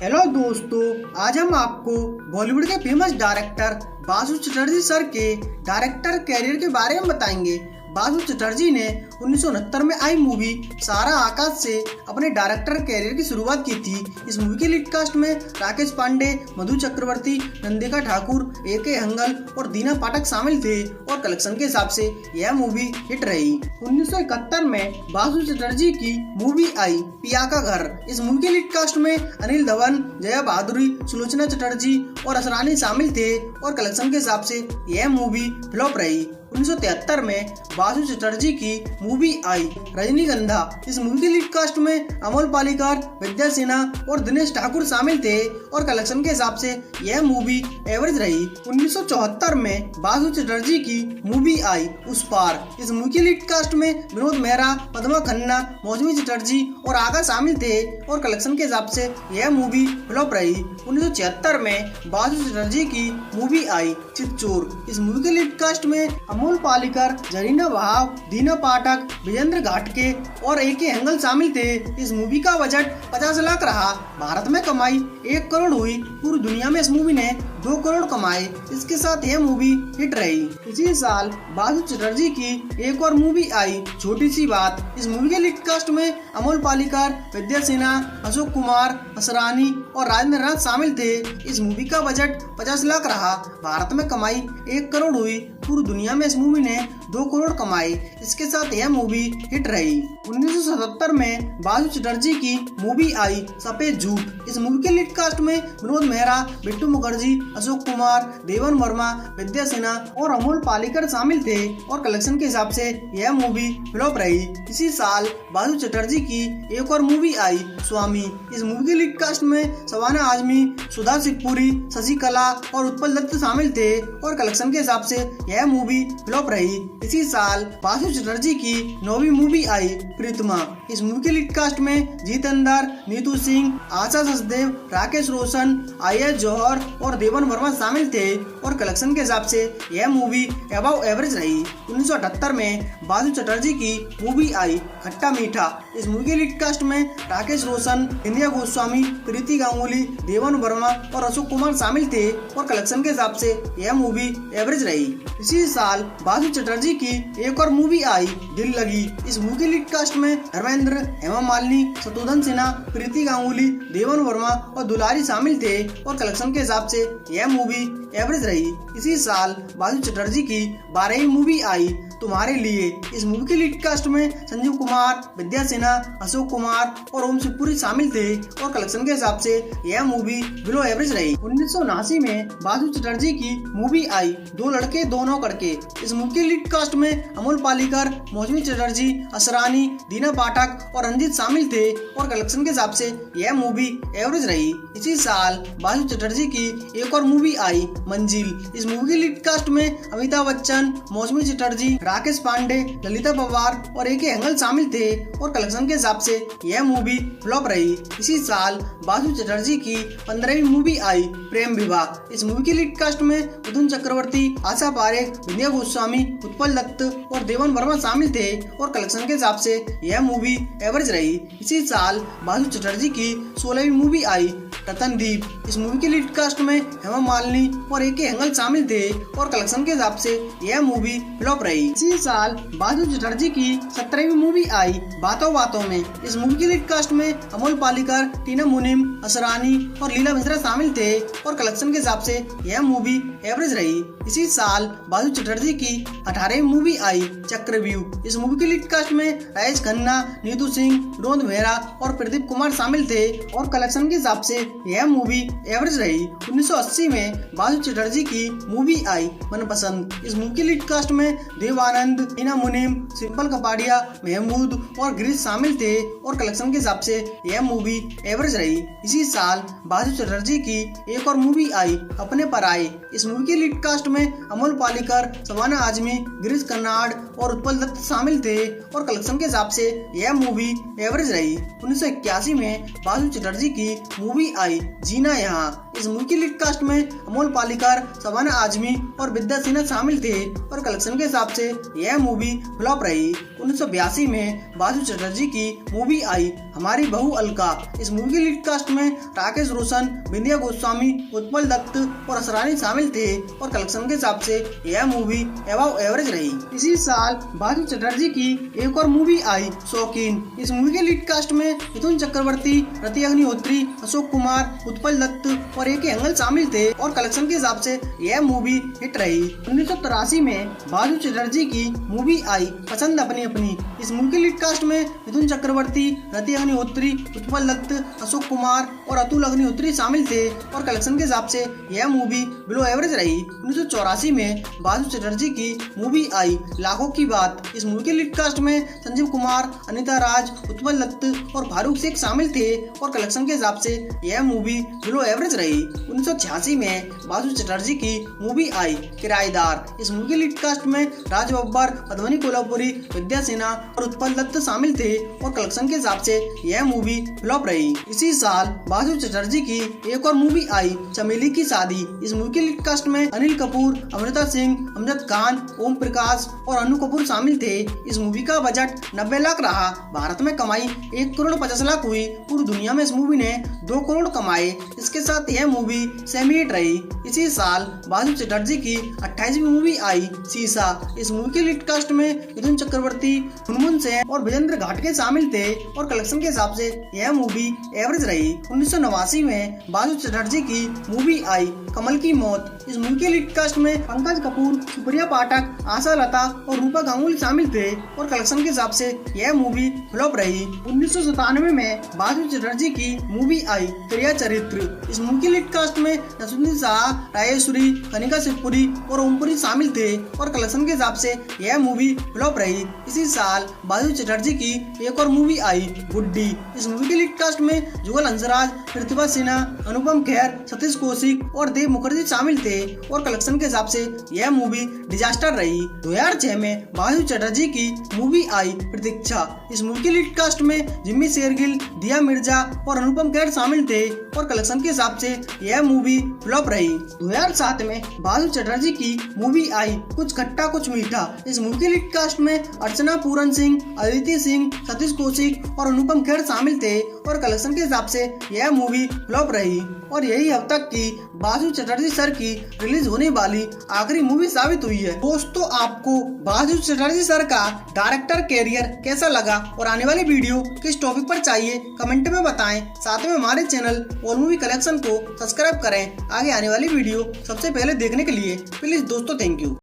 Hello दोस्तों, आज हम आपको बॉलीवुड के famous director Basu Chatterjee sir के डायरेक्टर कैरियर के बारे में बताएंगे। बासु चटर्जी ने 1969 में आई मूवी सारा आकाश से अपने डायरेक्टर कैरियर की शुरुआत की थी। इस मूवी के लीड कास्ट में राकेश पांडे, मधु चक्रवर्ती, नंदिका ठाकुर, ए.के. हंगल और दीना पाठक शामिल थे और कलेक्शन के हिसाब से यह मूवी हिट रही। 1971 में बासु चटर्जी की मूवी आई पिया का घर। इस मूवी के लीड कास्ट में अनिल धवन, जया बहादुरी, सुलोचना चटर्जी और असरानी शामिल थे और कलेक्शन के हिसाब से यह मूवी फ्लॉप रही। 1973 में बासु चटर्जी की मूवी आई रजनीगंधा। इस मूवी के लीड कास्ट में अमोल पालेकर, विद्या सिन्हा और दिनेश ठाकुर शामिल थे और कलेक्शन के हिसाब से यह मूवी एवरेज रही। 1974 में बासु चटर्जी की मूवी आई उस पार। इस मूवी के लीड कास्ट में विनोद मेहरा, पद्मा खन्ना, मौसमी चटर्जी और आगा शामिल थे और कलेक्शन के हिसाब से यह मूवी फ्लॉप रही। 1976 में बासु चटर्जी की मूवी आई चितचोर। इस मूवी के लीड कास्ट में अमोल पालेकर, जरीना वहाब, दीना पाठक, विजेंद्र घाटके और ए.के. हंगल शामिल थे। इस मूवी का बजट 50 लाख रहा। भारत में कमाई 1 करोड़ हुई। पूरी दुनिया में इस मूवी ने 2 करोड़ कमाए। इसके साथ यह मूवी हिट रही। इसी साल बासु चटर्जी की एक और मूवी आई छोटी सी बात। इस मूवी के लीड कास्ट में अमोल पालेकर, विद्या सिन्हा, अशोक कुमार, असरानी और राजेंद्र नाथ शामिल थे। इस मूवी का बजट 50 लाख रहा। भारत में कमाई 1 करोड़ हुई। पूरी दुनिया में इस मूवी ने 2 करोड़ कमाए। इसके साथ यह मूवी हिट रही। 1977 में बासु चटर्जी की मूवी आई सफेद झूठ। इस मूवी के लीड कास्ट में विनोद मेहरा, बिट्टू मुखर्जी, अशोक कुमार, देवन वर्मा, विद्या सिन्हा और अमोल पालेकर शामिल थे और कलेक्शन के हिसाब से यह मूवी फ्लॉप रही। इसी साल बासु चटर्जी की एक और मूवी आई स्वामी। इस मूवी के लीड कास्ट में शबाना आजमी, सुधा शिवपुरी, शशि कला और उत्पल दत्त शामिल थे और कलेक्शन के हिसाब से यह मूवी फ्लॉप रही। इसी साल बासु चटर्जी की 9वीं मूवी आई प्रीतमा। इस मूवी के लीड कास्ट में जीतेंद्र, नीतू सिंह, आशा सचदेव, राकेश रोशन, आयश जौहर और देवन वर्मा शामिल थे और कलेक्शन के हिसाब से यह मूवी अबव एवरेज रही। 1978 में बासु चटर्जी की मूवी आई खट्टा मीठा। इस मूवी के लीड कास्ट में राकेश रोशन, इंदिरा गोस्वामी, प्रीति गांगुली, देवन वर्मा और अशोक कुमार शामिल थे और कलेक्शन के हिसाब से यह मूवी एवरेज रही। इसी साल बासु चटर्जी की एक और मूवी आई दिल लगी। इस मूवी के लीड कास्ट में धर्मेंद्र, हेमा मालिनी, शत्रुघ्न सिन्हा, प्रीति गांगुली, देवन वर्मा और दुलारी शामिल थे और कलेक्शन के हिसाब से यह मूवी एवरेज रही। इसी साल बासु चटर्जी की 12वीं मूवी आई तुम्हारे लिए। इस मूवी के लीड कास्ट में संजीव कुमार, विद्या सिन्हा, अशोक कुमार और ओम शिवपुरी शामिल थे और कलेक्शन के हिसाब से यह मूवी बिलो एवरेज रही। 1979 में बासु चटर्जी की मूवी आई दो लड़के दोनों कड़के। इस मूवी के लीड कास्ट में अमोल पालेकर, मौसमी चटर्जी, असरानी, दीना पाठक और रंजीत शामिल थे और कलेक्शन के हिसाब से यह मूवी एवरेज रही। इसी साल बासु चटर्जी की एक और मूवी आई मंजिल। इस मूवी के लीड कास्ट में अमिताभ बच्चन, मौसमी चटर्जी, राकेश पांडे, ललिता पवार और ए.के. हंगल शामिल थे और कलेक्शन के हिसाब से यह मूवी फ्लॉप रही। इसी साल बासु चटर्जी की 15वीं मूवी आई प्रेम विवाह। इस मूवी के लीड कास्ट में मिथुन चक्रवर्ती, आशा पारेख, विद्या गोस्वामी, उत्पल दत्त और देवन वर्मा शामिल थे और कलेक्शन के हिसाब से यह मूवी एवरेज रही। इसी साल बासु चटर्जी की 16वीं मूवी आई रतनदीप। इस मूवी के लीड कास्ट में हेमा मालिनी और ए.के. हंगल शामिल थे और कलेक्शन के हिसाब से यह मूवी फ्लॉप रही। इसी साल बासु चटर्जी की 17वीं मूवी आई बातों बातों में। इस मूवी के लीड कास्ट में अमोल पालेकर, टीना मुनीम, असरानी और लीला मिश्रा शामिल थे और कलेक्शन के हिसाब से यह मूवी एवरेज रही। इसी साल बासु चटर्जी की 18वीं मूवी आई चक्रव्यूह। इस मूवी के लीड कास्ट में राजेश खन्ना, नीतू सिंह, विनोद मेहरा और प्रदीप कुमार शामिल थे और कलेक्शन के हिसाब से यह मूवी एवरेज रही। 1980 में बासु चटर्जी की मूवी आई मनपसंद। इस मूवी के लीड कास्ट में देव आनंद, टीना मुनीम, सिंपल कपाड़िया, महमूद और गिरीश शामिल थे और कलेक्शन के हिसाब से यह मूवी एवरेज रही। इसी साल बासु चटर्जी की एक और मूवी आई अपने पराये। इस मूवी के लीड कास्ट में अमोल पालेकर, शबाना आजमी, गिरीश कर्नाड और उत्पल दत्त शामिल थे और कलेक्शन के हिसाब से यह मूवी एवरेज रही। 1981 में बासु चटर्जी की मूवी आई जीना यहाँ। इस मूवी की लीड कास्ट में अमोल पालेकर, शबाना आजमी और विद्या सिन्हा शामिल थे और कलेक्शन के हिसाब से यह मूवी फ्लॉप रही। 1982 में बासु चटर्जी की मूवी आई हमारी बहू अलका। इस मूवी की लीड कास्ट में राकेश रोशन, विंध्या गोस्वामी, उत्पल दत्त और असरानी शामिल थे और कलेक्शन के हिसाब से यह मूवी अबव एवरेज रही। इसी साल बासु चटर्जी की एक और मूवी आई शौकीन। इस मूवी के लीड कास्ट में मिथुन चक्रवर्ती, रति अग्निहोत्री, अशोक कुमार, उत्पल दत्त और ए.के. एंगल शामिल थे और कलेक्शन के हिसाब से यह मूवी हिट रही। 1983 में बासु चटर्जी की मूवी आई पसंद अपनी अपनी। इस मूवी के लीड कास्ट में मिथुन चक्रवर्ती, रति अग्निहोत्री, उत्पल दत्त, अशोक कुमार और अतुल अग्निहोत्री शामिल थे और कलेक्शन के हिसाब से यह मूवी बिलो एवरेज रही। 1984 में बासु चटर्जी की मूवी आई लाखों की बात। इस मूवी के लीड कास्ट में संजीव कुमार, अनीता राज, उत्पल दत्त और फारूक शेख शामिल थे और कलेक्शन के हिसाब से यह मूवी बिलो एवरेज रही। 1986 में बासु चटर्जी की मूवी आई किराएदार। इस मूवी के लीड कास्ट में राज बब्बर, पद्मिनी कोल्हापुरी, विद्या सिन्हा और उत्पल दत्त शामिल थे और कलेक्शन के हिसाब से यह मूवी फ्लॉप रही। इसी साल बासु चटर्जी की एक और मूवी आई चमेली की शादी। इस मूवी के लीड कास्ट में अनिल कपूर, अमृता सिंह, अमजद खान, ओम प्रकाश और अनु कपूर शामिल थे। इस मूवी का बजट 90 लाख रहा। भारत में कमाई 1 करोड़ 50 लाख हुई। पूरी दुनिया में इस मूवी ने 2 करोड़ कमाए। इसके साथ यह मूवी सेमी हिट रही। इसी साल बासु चटर्जी की 28वीं मूवी आई शीशा। इस मूवी के लीड कास्ट में मिथुन चक्रवर्ती, मुनमुन सेन और विजेंद्र घाटगे शामिल थे और कलेक्शन के हिसाब से यह मूवी एवरेज रही। 1989 में बासु चटर्जी की मूवी आई कमल की मौत। इस मूवी के लीड कास्ट में पंकज कपूर, सुप्रिया पाठक, आशा लता और रूपा गांगुली शामिल थे और कलेक्शन के हिसाब से यह मूवी फ्लॉप रही। 1997 में बासु चटर्जी की मूवी आई प्रिया चरित्र। इस मूवी के लीड कास्ट में नसरुद्दीन शाह, राजेश्वरी, कनिका शिवपुरी और ओमपुरी शामिल थे और कलेक्शन के हिसाब से यह मूवी फ्लॉप रही। इसी साल बासु चटर्जी की एक और मूवी आई गुड्डी। इस मूवी के लीड कास्ट में जुगल हंसराज, प्रतिभा सिन्हा, अनुपम खेर, सतीश कौशिक और देव मुखर्जी शामिल थे और कलेक्शन के हिसाब से यह मूवी डिजास्टर रही। 2006 में बासु चटर्जी की मूवी आई प्रतीक्षा। इस मूवी के लीड कास्ट में जिम्मी शेरगिल, दिया मिर्जा और अनुपम खेर शामिल थे और कलेक्शन के हिसाब से यह मूवी फ्लॉप रही। 2007 में बासु चटर्जी की मूवी आई कुछ खट्टा कुछ मीठा। इस मूवी के लीड कास्ट में अर्चना पूरन सिंह, अदिति सिंह, सतीश कौशिक और अनुपम खेर शामिल थे और कलेक्शन के हिसाब से यह मूवी फ्लॉप रही। और यही अब तक की बासु चटर्जी सर की रिलीज होने वाली आखिरी मूवी साबित हुई है। दोस्तों, आपको बासु चटर्जी सर का डायरेक्टर कैरियर कैसा लगा और आने वाली वीडियो किस टॉपिक पर चाहिए कमेंट में बताएं। साथ में हमारे चैनल ऑल मूवी कलेक्शन को सब्सक्राइब करें आगे आने वाली वीडियो सबसे पहले देखने के लिए। प्लीज दोस्तों, थैंक यू।